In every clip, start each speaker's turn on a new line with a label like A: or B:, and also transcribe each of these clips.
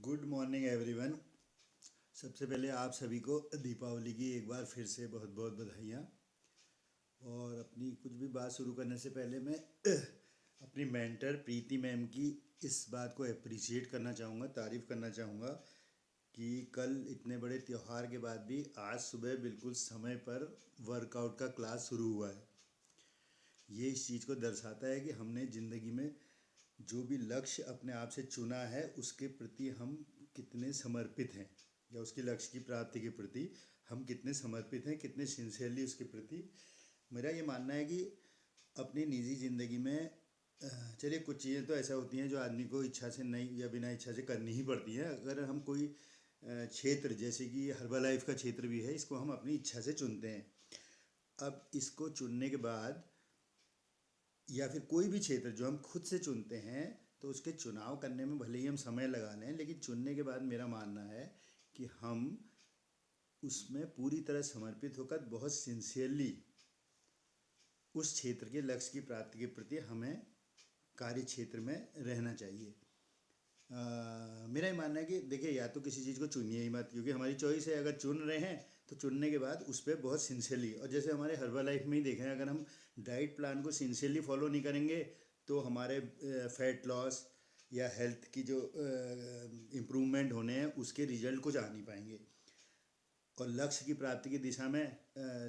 A: Good morning everyone. सबसे पहले आप सभी को दीपावली की एक बार फिर से बहुत बहुत बधाइयाँ। और अपनी कुछ भी बात शुरू करने से पहले मैं अपनी मेंटर प्रीति मैम की इस बात को अप्रिशिएट करना चाहूँगा, तारीफ़ करना चाहूँगा कि कल इतने बड़े त्यौहार के बाद भी आज सुबह बिल्कुल समय पर वर्कआउट का क्लास शुरू हुआ है। ये इस चीज़ को दर्शाता है कि हमने ज़िंदगी में जो भी लक्ष्य अपने आप से चुना है उसके प्रति हम कितने समर्पित हैं, या उसके लक्ष्य की प्राप्ति के प्रति हम कितने समर्पित हैं, कितने सिंसियरली उसके प्रति। मेरा ये मानना है कि अपनी निजी ज़िंदगी में चलिए कुछ चीज़ें तो ऐसा होती हैं जो आदमी को इच्छा से नहीं या बिना इच्छा से करनी ही पड़ती हैं। अगर हम कोई क्षेत्र जैसे कि हर्बल लाइफ का क्षेत्र भी है, इसको हम अपनी इच्छा से चुनते हैं। अब इसको चुनने के बाद या फिर कोई भी क्षेत्र जो हम खुद से चुनते हैं तो उसके चुनाव करने में भले ही हम समय लगा लें, लेकिन चुनने के बाद मेरा मानना है कि हम उसमें पूरी तरह समर्पित होकर बहुत सिंसियरली उस क्षेत्र के लक्ष्य की प्राप्ति के प्रति हमें कार्य क्षेत्र में रहना चाहिए। मेरा ये मानना है कि देखिए, या तो किसी चीज़ को चुनिए ही मत, क्योंकि हमारी चॉइस है। अगर चुन रहे हैं तो चुनने के बाद उस पर बहुत सिंसियरली, और जैसे हमारे हर्बल लाइफ में ही देखें, अगर हम डाइट प्लान को सिंसियरली फॉलो नहीं करेंगे तो हमारे फैट लॉस या हेल्थ की जो इम्प्रूवमेंट होने हैं उसके रिजल्ट कुछ आ नहीं पाएंगे। और लक्ष्य की प्राप्ति की दिशा में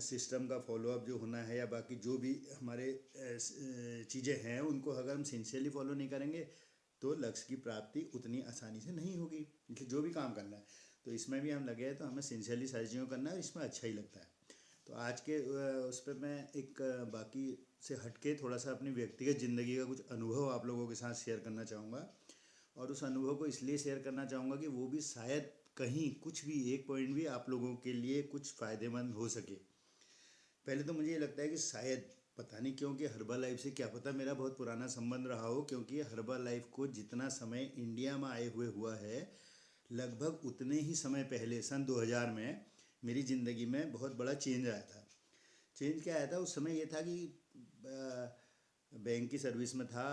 A: सिस्टम का फॉलोअप जो होना है या बाकी जो भी हमारे चीज़ें हैं उनको अगर हम सिंसियरली फॉलो नहीं करेंगे तो लक्ष्य की प्राप्ति उतनी आसानी से नहीं होगी। इसलिए जो भी काम करना है तो इसमें भी हम लगे हैं तो हमें सिंसियरली सारी चीज़ों को करना है और इसमें अच्छा ही लगता है। तो आज के उस पर मैं एक बाकी से हटके थोड़ा सा अपनी व्यक्तिगत ज़िंदगी का कुछ अनुभव आप लोगों के साथ शेयर करना चाहूँगा। और उस अनुभव को इसलिए शेयर करना चाहूँगा कि वो भी शायद कहीं कुछ भी एक पॉइंट भी आप लोगों के लिए कुछ फ़ायदेमंद हो सके। पहले तो मुझे ये लगता है कि शायद पता नहीं क्यों कि हर्बल लाइफ से, क्या पता मेरा बहुत पुराना संबंध रहा हो, क्योंकि हर्बल लाइफ को जितना समय इंडिया में आए हुए हुआ है लगभग उतने ही समय पहले सन 2000 में मेरी ज़िंदगी में बहुत बड़ा चेंज आया था। चेंज क्या आया था उस समय? ये था कि बैंक की सर्विस में था,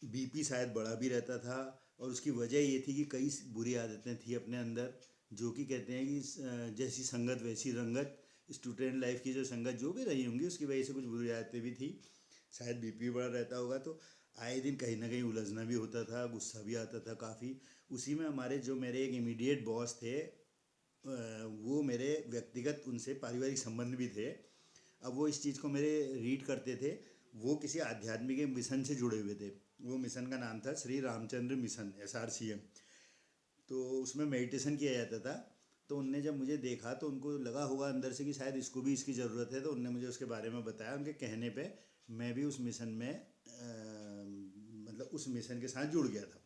A: बीपी शायद बढ़ा भी रहता था, और उसकी वजह ये थी कि कई बुरी आदतें थी अपने अंदर, जो कि कहते हैं कि जैसी संगत वैसी रंगत। स्टूडेंट लाइफ की जो संगत जो भी रही होंगी उसकी वजह से कुछ बुरी आदतें भी थी। शायद बीपी बढ़ा रहता होगा, तो आए दिन कहीं ना कहीं उलझना भी होता था, गुस्सा भी आता था काफ़ी। उसी में हमारे जो मेरे एक इमीडिएट बॉस थे, वो मेरे व्यक्तिगत उनसे पारिवारिक संबंध भी थे। अब वो इस चीज़ को मेरे रीड करते थे। वो किसी आध्यात्मिक मिशन से जुड़े हुए थे। वो मिशन का नाम था श्री रामचंद्र मिशन, SRCM। तो उसमें मेडिटेशन किया जाता था। तो उनने जब मुझे देखा तो उनको लगा होगा अंदर से कि शायद इसको भी इसकी ज़रूरत है, तो उनने मुझे उसके बारे में बताया। उनके कहने पे मैं भी उस मिशन में मतलब उस मिशन के साथ जुड़ गया था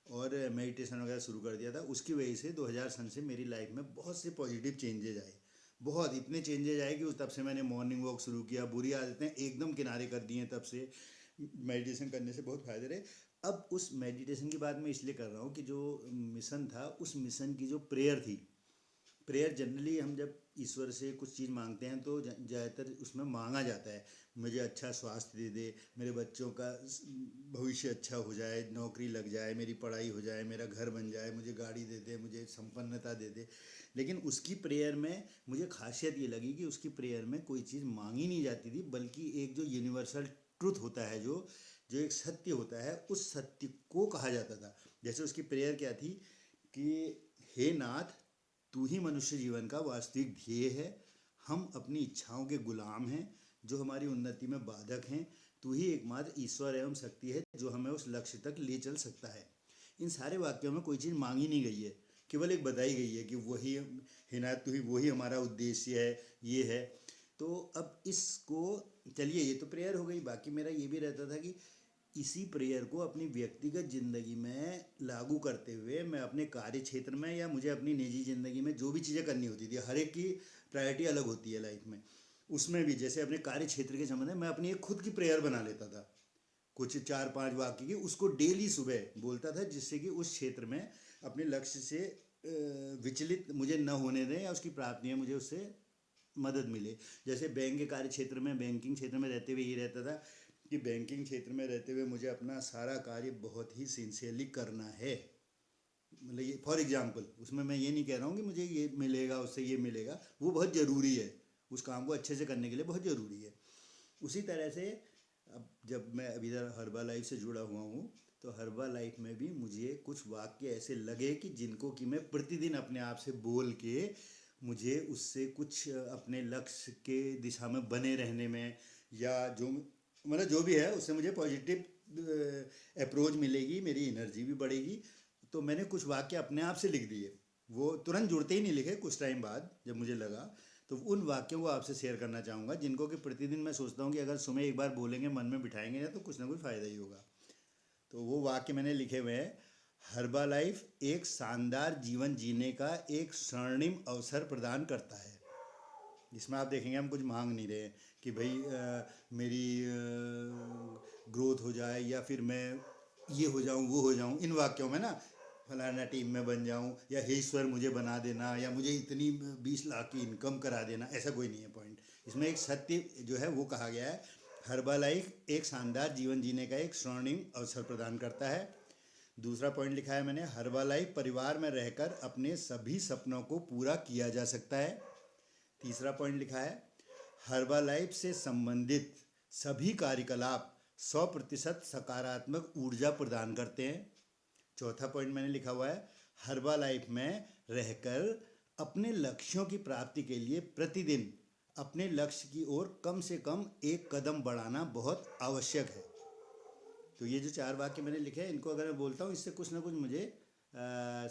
A: और मेडिटेशन वगैरह शुरू कर दिया था। उसकी वजह से 2000 सन से मेरी लाइफ में बहुत से पॉजिटिव चेंजेज आए। बहुत इतने चेंजेज आए कि उस तब से मैंने मॉर्निंग वॉक शुरू किया, बुरी आदतें एकदम किनारे कर दी हैं। तब से मेडिटेशन करने से बहुत फ़ायदे रहे। अब उस मेडिटेशन की बात मैं इसलिए कर रहा हूँ कि जो मिशन था, उस मिशन की जो प्रेयर थी, प्रेयर जनरली हम जब ईश्वर से कुछ चीज़ मांगते हैं तो ज़्यादातर उसमें मांगा जाता है, मुझे अच्छा स्वास्थ्य दे दे, मेरे बच्चों का भविष्य अच्छा हो जाए, नौकरी लग जाए, मेरी पढ़ाई हो जाए, मेरा घर बन जाए, मुझे गाड़ी दे दे, मुझे संपन्नता दे दे। लेकिन उसकी प्रेयर में मुझे खासियत ये लगी कि उसकी प्रेयर में कोई चीज़ मांगी नहीं जाती थी, बल्कि एक जो यूनिवर्सल ट्रुथ होता है, जो जो एक सत्य होता है, उस सत्य को कहा जाता था। जैसे उसकी प्रेयर क्या थी कि हे नाथ, तू ही मनुष्य जीवन का वास्तविक ध्येय है। हम अपनी इच्छाओं के गुलाम हैं जो हमारी उन्नति में बाधक हैं। तू ही एकमात्र ईश्वर एवं शक्ति है जो हमें उस लक्ष्य तक ले चल सकता है। इन सारे वाक्यों में कोई चीज़ मांगी नहीं गई है, केवल एक बताई गई है कि वही हिनायत, तू ही, वही हमारा उद्देश्य है, ये है। तो अब इसको, चलिए ये तो प्रेयर हो गई। बाकी मेरा ये भी रहता था कि इसी प्रेयर को अपनी व्यक्तिगत ज़िंदगी में लागू करते हुए मैं अपने कार्य क्षेत्र में या मुझे अपनी निजी ज़िंदगी में जो भी चीज़ें करनी होती थी, हर एक की प्रायोरिटी अलग होती है लाइफ में, उसमें भी जैसे अपने कार्य क्षेत्र के संबंध में मैं अपनी एक खुद की प्रेयर बना लेता था, कुछ 4-5 वाक्य की, उसको डेली सुबह बोलता था, जिससे कि उस क्षेत्र में अपने लक्ष्य से विचलित मुझे न होने दें या उसकी प्राप्ति में मुझे उससे मदद मिले। जैसे बैंक के कार्य क्षेत्र में, बैंकिंग क्षेत्र में रहते हुए ये रहता था कि बैंकिंग क्षेत्र में रहते हुए मुझे अपना सारा कार्य बहुत ही सिंसियरली करना है। मतलब ये फॉर एग्जांपल, उसमें मैं ये नहीं कह रहा हूँ कि मुझे ये मिलेगा उससे ये मिलेगा, वो बहुत ज़रूरी है, उस काम को अच्छे से करने के लिए बहुत ज़रूरी है। उसी तरह से अब जब मैं अभी इधर हर्बा लाइफ से जुड़ा हुआ हूँ, तो हर्बा लाइफ में भी मुझे कुछ वाक्य ऐसे लगे कि जिनको कि मैं प्रतिदिन अपने आप से बोल के मुझे उससे कुछ अपने लक्ष्य के दिशा में बने रहने में, या जो मतलब जो भी है उससे मुझे पॉजिटिव अप्रोच मिलेगी, मेरी एनर्जी भी बढ़ेगी। तो मैंने कुछ वाक्य अपने आप से लिख दिए, वो तुरंत जुड़ते ही नहीं लिखे, कुछ टाइम बाद जब मुझे लगा। तो उन वाक्यों को आपसे शेयर करना चाहूँगा, जिनको कि प्रतिदिन मैं सोचता हूँ कि अगर सुबह एक बार बोलेंगे, मन में बिठाएंगे ना, तो कुछ ना कुछ फ़ायदा ही होगा। तो वो वाक्य मैंने लिखे हुए हैं। हर्बा लाइफ एक शानदार जीवन जीने का एक स्वर्णिम अवसर प्रदान करता है। इसमें आप देखेंगे हम कुछ मांग नहीं रहे कि भाई मेरी ग्रोथ हो जाए, या फिर मैं ये हो जाऊं वो हो जाऊं, इन वाक्यों में ना फलाना टीम में बन जाऊं, या हे ईश्वर मुझे बना देना, या मुझे इतनी 20 लाख की इनकम करा देना, ऐसा कोई नहीं है पॉइंट। इसमें एक सत्य जो है वो कहा गया है, हर्बा लाइफ एक शानदार जीवन जीने का एक स्वर्णिम अवसर प्रदान करता है। दूसरा पॉइंट लिखा है मैंने, हर्बा लाइफ परिवार में रहकर अपने सभी सपनों को पूरा किया जा सकता है। तीसरा पॉइंट लिखा है, हर्बा लाइफ से संबंधित सभी कार्यकलाप 100% सकारात्मक ऊर्जा प्रदान करते हैं। चौथा पॉइंट मैंने लिखा हुआ है, हर्बा लाइफ में रहकर अपने लक्ष्यों की प्राप्ति के लिए प्रतिदिन अपने लक्ष्य की ओर कम से कम एक कदम बढ़ाना बहुत आवश्यक है। तो ये जो 4 वाक्य मैंने लिखे हैं, इनको अगर मैं बोलता हूँ, इससे कुछ ना कुछ मुझे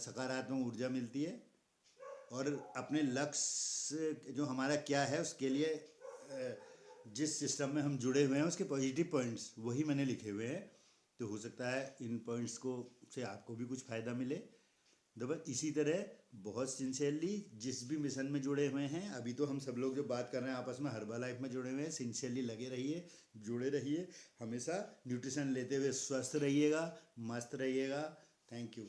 A: सकारात्मक ऊर्जा मिलती है, और अपने लक्ष्य जो हमारा क्या है उसके लिए जिस सिस्टम में हम जुड़े हुए हैं उसके पॉजिटिव पॉइंट्स वही मैंने लिखे हुए हैं। तो हो सकता है इन पॉइंट्स को से आपको भी कुछ फ़ायदा मिले। बस इसी तरह बहुत सिंसियरली जिस भी मिशन में जुड़े हुए हैं, अभी तो हम सब लोग जो बात कर रहे हैं आपस में हर्बा लाइफ में जुड़े हुए हैं, सिंसियरली लगे रहिए, जुड़े रहिए, हमेशा न्यूट्रिशन लेते हुए स्वस्थ रहिएगा, मस्त रहिएगा। Thank you.